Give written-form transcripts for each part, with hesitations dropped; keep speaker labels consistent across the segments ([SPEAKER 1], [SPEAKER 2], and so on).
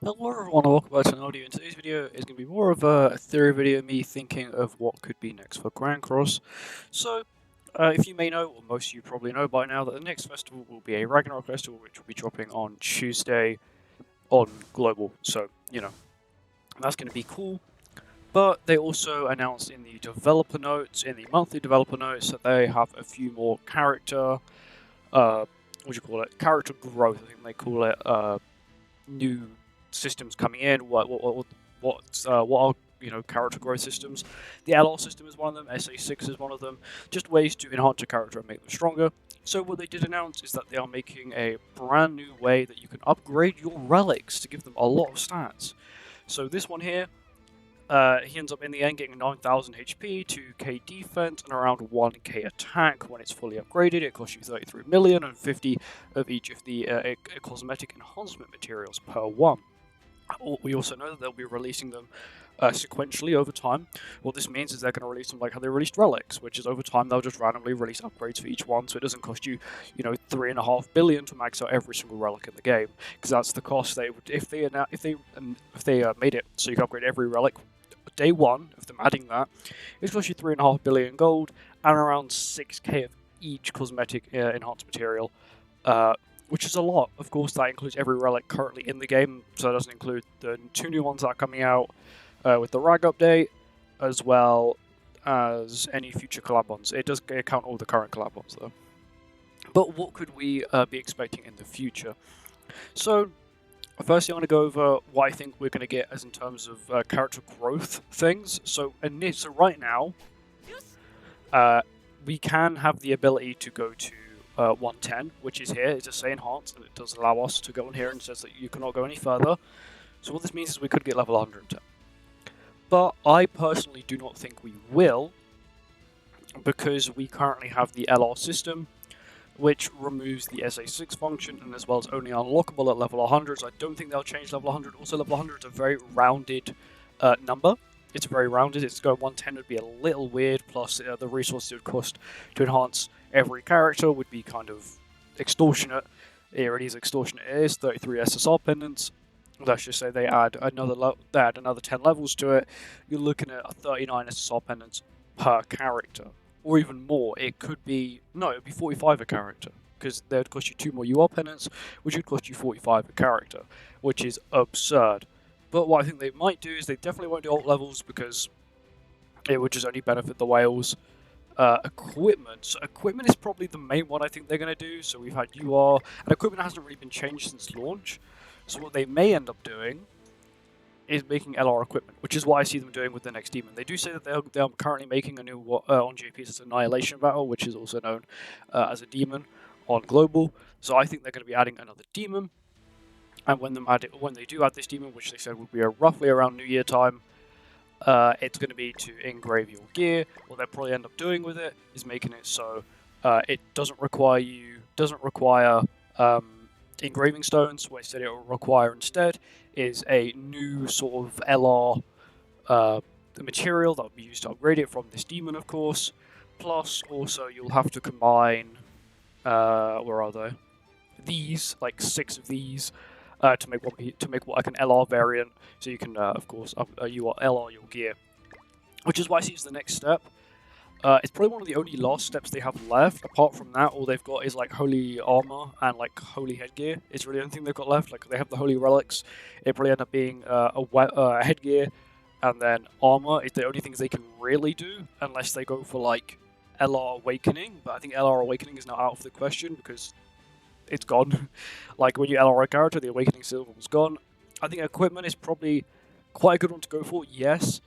[SPEAKER 1] Hello everyone and welcome back to an audio. In today's video is going to be more of a theory video, me thinking of what could be next for Grand Cross. So, if you may know, or most of you probably know by now, that the next festival will be a Ragnarok festival, which will be dropping on Tuesday on Global. So, that's going to be cool. But they also announced in the developer notes, in the monthly developer notes, that they have a few more character, character growth, I think they call it, new systems coming in. What are character growth systems? The LR system is one of them. SA6 is one of them. Just ways to enhance your character and make them stronger. So what they did announce is that they are making a brand new way that you can upgrade your relics to give them a lot of stats. So this one here, he ends up in the end getting 9,000 HP, 2k defense, and around 1k attack when it's fully upgraded. It costs you 33 million and 50 of each of the cosmetic enhancement materials per one. We also know that they'll be releasing them sequentially over time. What this means is they're going to release them like how they released relics, which is over time they'll just randomly release upgrades for each one, so it doesn't cost you, 3.5 billion to max out every single relic in the game, because that's the cost they would if they made it so you can upgrade every relic. Day one of them adding that, it's cost you 3.5 billion gold and around 6k of each cosmetic enhanced material. Which is a lot. Of course, that includes every relic currently in the game, so it doesn't include the 2 new ones that are coming out with the RAG update, as well as any future collab ones. It does count all the current collab ones, though. But what could we be expecting in the future? So, firstly, I want to go over what I think we're going to get as in terms of character growth things. So right now, we can have the ability to go to 110, which is here. It just say enhanced, and it does allow us to go in here and says that you cannot go any further. So what this means is we could get level 110. But I personally do not think we will, because we currently have the LR system, which removes the SA6 function, and as well as only unlockable at level 100. So I don't think they'll change level 100. Also, level 100 is a very rounded number. It's very rounded. It's going 110 would be a little weird. Plus, the resources it would cost to enhance every character would be kind of extortionate. Here it is extortionate. It is 33 SSR pendants. Let's just say they add another 10 levels to it. You're looking at 39 SSR pendants per character, or even more. It could be it'd be 45 a character, because they would cost you 2 more UR pendants, which would cost you 45 a character, which is absurd. But what I think they might do is they definitely won't do alt levels, because it would just only benefit the whales. Equipment. So equipment is probably the main one I think they're going to do. So we've had UR, and equipment hasn't really been changed since launch. So what they may end up doing is making LR equipment, which is what I see them doing with the next demon. They do say that they're currently making a new on GPs as Annihilation Battle, which is also known as a demon on Global. So I think they're going to be adding another demon. And when they do add this demon, which they said would be roughly around New Year time, it's going to be to engrave your gear. What they'll probably end up doing with it is making it so it doesn't require engraving stones. What instead it will require instead is a new sort of LR material that will be used to upgrade it from this demon, of course. Plus, also you'll have to combine where are they? These, like 6 of these. To make what like an LR variant, so you can of course LR your gear, which is why I see it's the next step. It's probably one of the only last steps they have left. Apart from that, all they've got is like holy armor and like holy headgear. It's really the only thing they've got left. Like they have the holy relics. It probably end up being a headgear, and then armor is the only things they can really do, unless they go for like LR Awakening. But I think LR Awakening is now out of the question because it's gone. Like when you LR a character, the Awakening Silver was gone. I think equipment is probably quite a good one to go for, yes.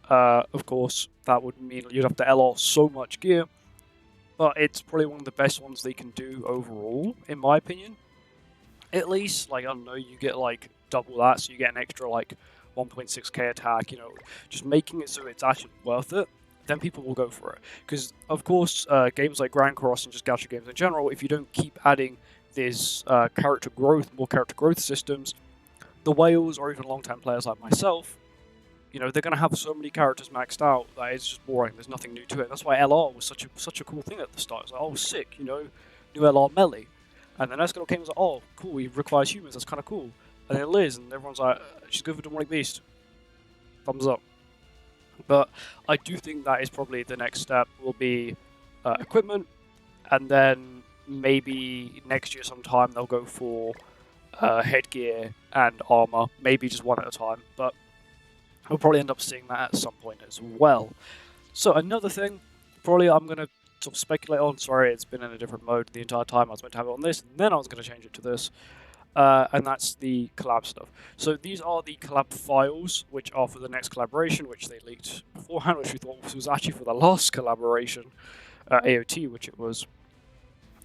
[SPEAKER 1] Of course, that would mean you'd have to LR so much gear, but it's probably one of the best ones they can do overall, in my opinion. At least, like, I don't know, you get like double that, so you get an extra like 1.6k attack, just making it so it's actually worth it. Then people will go for it. Because, of course, games like Grand Cross and just gacha games in general, if you don't keep adding this more character growth systems, the whales or even long-time players like myself, they're going to have so many characters maxed out that it's just boring. There's nothing new to it. That's why LR was such a cool thing at the start. It's like, oh, sick, new LR melee. And then Escador came and was like, oh, cool, he requires humans. That's kind of cool. And then Liz, and everyone's like, she's good for Demonic Beast. Thumbs up. But I do think that is probably the next step, will be equipment, and then maybe next year sometime they'll go for headgear and armor, maybe just one at a time, but we'll probably end up seeing that at some point as well. So another thing, probably I'm going to sort of speculate on, sorry, it's been in a different mode the entire time. I was meant to have it on this, and then I was going to change it to this. And that's the collab stuff. So these are the collab files, which are for the next collaboration, which they leaked beforehand, which we thought was actually for the last collaboration, AOT, which it was.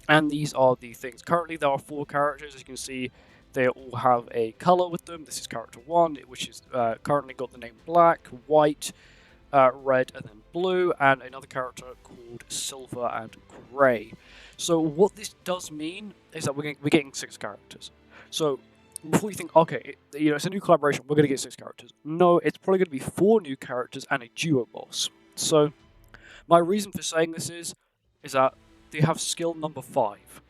[SPEAKER 1] And these are the things. Currently, there are 4 characters. As you can see, they all have a color with them. This is character 1, which is currently got the name black, white, red, and then blue, and another character called silver and grey. So what this does mean is that we're getting 6 characters. So before you think, okay, it's a new collaboration, we're going to get 6 characters. No, it's probably going to be 4 new characters and a duo boss. So my reason for saying this is that they have skill number 5,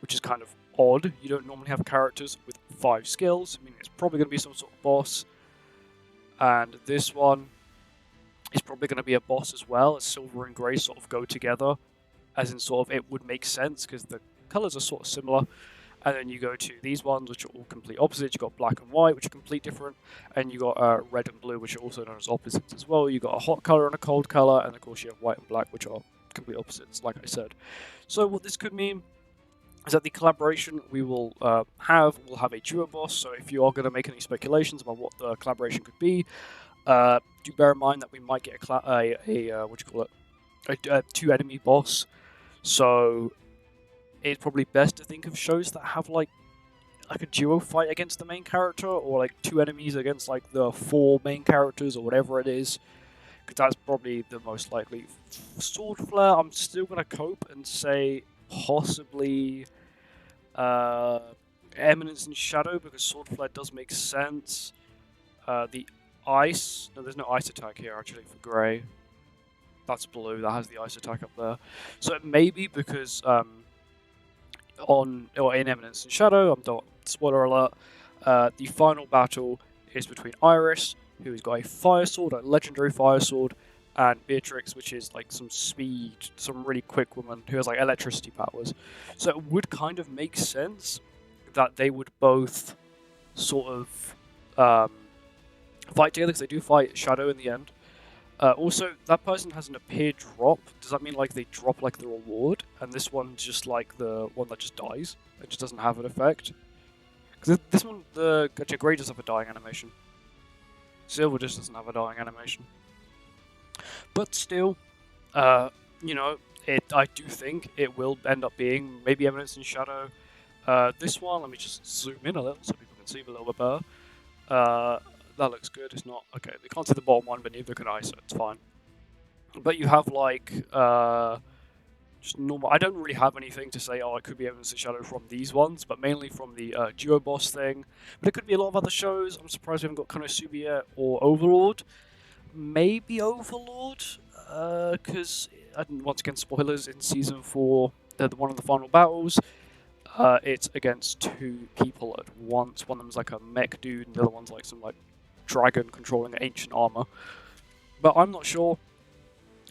[SPEAKER 1] which is kind of odd. You don't normally have characters with 5 skills. I mean, it's probably going to be some sort of boss. And this one is probably going to be a boss as well, as silver and grey sort of go together. As in sort of, it would make sense because the colours are sort of similar. And then you go to these ones, which are all complete opposites. You've got black and white, which are complete different. And you got red and blue, which are also known as opposites as well. You've got a hot colour and a cold colour. And of course you have white and black, which are complete opposites, like I said. So what this could mean is that the collaboration we will have a duo boss. So if you are going to make any speculations about what the collaboration could be, do bear in mind that we might get a 2 enemy boss. So it's probably best to think of shows that have like a duo fight against the main character, or like 2 enemies against like the 4 main characters, or whatever it is, because that's probably the most likely. Sword Flare, I'm still gonna cope and say possibly Eminence and Shadow, because Sword Flare does make sense. The ice, no, there's no ice attack here actually for grey. That's blue, that has the ice attack up there. So it may be because in Eminence and Shadow, spoiler alert, the final battle is between Iris, who's got a fire sword, a legendary fire sword, and Beatrix, which is like some speed, some really quick woman who has like electricity powers. So it would kind of make sense that they would both sort of fight together, because they do fight Shadow in the end. Also, that person has an appear drop. Does that mean like they drop like the reward, and this one's just like the one that just dies? It just doesn't have an effect. Because this one, the Grey does have a dying animation. Silver just doesn't have a dying animation. But still, I do think it will end up being maybe Eminence and Shadow. This one, let me just zoom in a little so people can see a little bit better. That looks good. It's not okay. They can't see the bottom one, but neither can I, so it's fine. But you have like just normal. I don't really have anything to say. Oh, it could be Eminence and Shadow from these ones, but mainly from the duo boss thing. But it could be a lot of other shows. I'm surprised we haven't got Konosuba yet, or Overlord. Maybe Overlord, because once again, spoilers in season 4. One of the final battles. It's against 2 people at once. One of them's like a mech dude, and the other one's like some like dragon controlling ancient armor. But I'm not sure.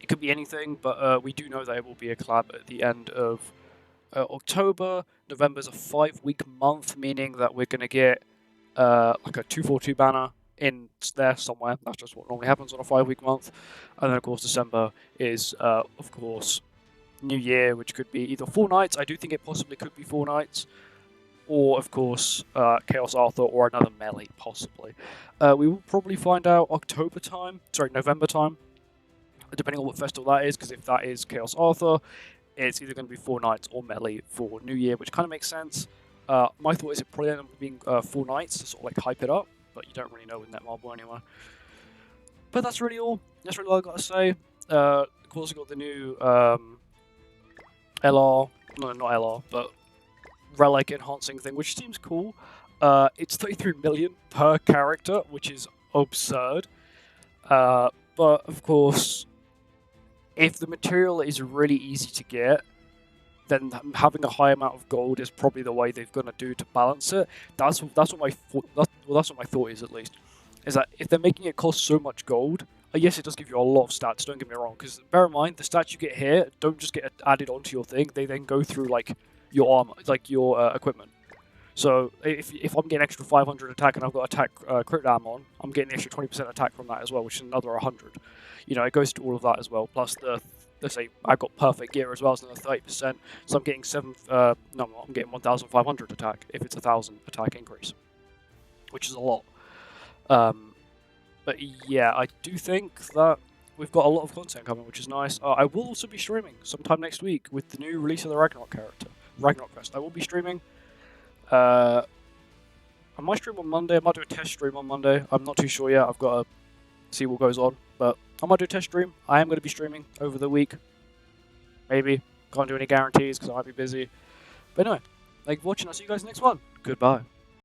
[SPEAKER 1] It could be anything, but we do know that it will be a collab at the end of October. November's a 5-week month, meaning that we're going to get like a 242 banner in there somewhere. That's just what normally happens on a 5-week month. And then, of course, December is, of course, New Year, which could be either 4 nights. I do think it possibly could be 4 nights. Or, of course, Chaos Arthur or another melee, possibly. We will probably find out November time, depending on what festival that is, because if that is Chaos Arthur, it's either going to be 4 nights or melee for New Year, which kind of makes sense. My thought is it probably ends up being 4 nights to sort of like hype it up, but you don't really know with Netmarble anyway. But that's really all. That's really all I've got to say. Of course, we've got the new LR, no, not LR, but relic enhancing thing, which seems cool. It's 33 million per character, which is absurd. But of course, if the material is really easy to get, then having a high amount of gold is probably the way they're going to do to balance it. That's what my thought is, at least, is that if they're making it cost so much gold, yes, it does give you a lot of stats. Don't get me wrong, because bear in mind the stats you get here don't just get added onto your thing; they then go through like your armor, like your equipment. So if I'm getting extra 500 attack and I've got attack crit armor on, I'm getting the extra 20% attack from that as well, which is another 100. You know, it goes to all of that as well. Plus let's say I've got perfect gear as well, so another 30%. So I'm getting I'm getting 1,500 attack if it's 1,000 attack increase, which is a lot. But yeah, I do think that we've got a lot of content coming, which is nice. I will also be streaming sometime next week with the new release of the Ragnarok character, Ragnarok Crest. I will be streaming. I might stream on Monday. I might do a test stream on Monday. I'm not too sure yet. I've got to see what goes on. But I might do a test stream. I am going to be streaming over the week. Maybe. Can't do any guarantees because I might be busy. But anyway, thank you for watching. I'll see you guys next one. Goodbye.